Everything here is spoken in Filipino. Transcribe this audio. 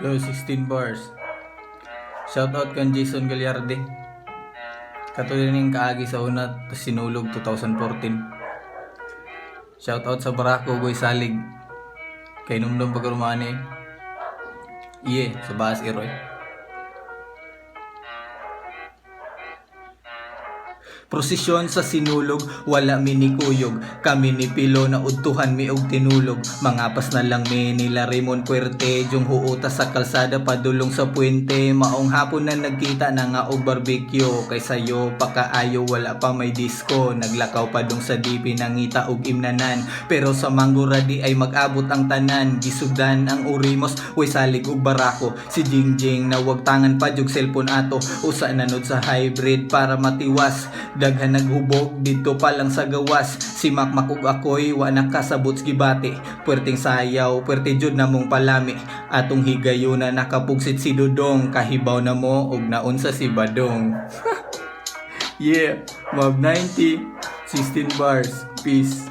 Yo, 16 bars. Shoutout kan Jason Gagliardi. Katuloy ning kaagi sa una, tapos sinulog 2014. Shoutout sa Barako, Boy Salig. Kay Numdum Pagkarumani. Iye, sa Baas Iroy. Prosesyon sa sinulog, wala minikuyog. Kami ni Pilo na udtuhan mi og tinulog. Mangapas na lang mi nila Raymond Puerte. Yung huuta sa kalsada padulong sa puwente. Maong hapon na nagkita na nga og barbecue. Kay sayo pakaayo wala pa may disco. Naglakaw pa dong sa dipi nangita og imnanan. Pero sa Mangguradi ay mag-abot ang tanan. Gisugdan ang urimos, way salig og barako. Si Jingjing na wag tangan pa jug cellphone ato. Usa nanod sa hybrid para matiwas. Daghan naghubog dito pa lang sa gawas. Si Makmak ug ako'y wa nakasabot gibati. Puwerteng sayaw, puwerte jud namong palami. Atong higayon na nakapugsit si Dudong. Kahibaw na mo og naunsa si Badong. Yeah, Mob 90, 16 bars. Peace.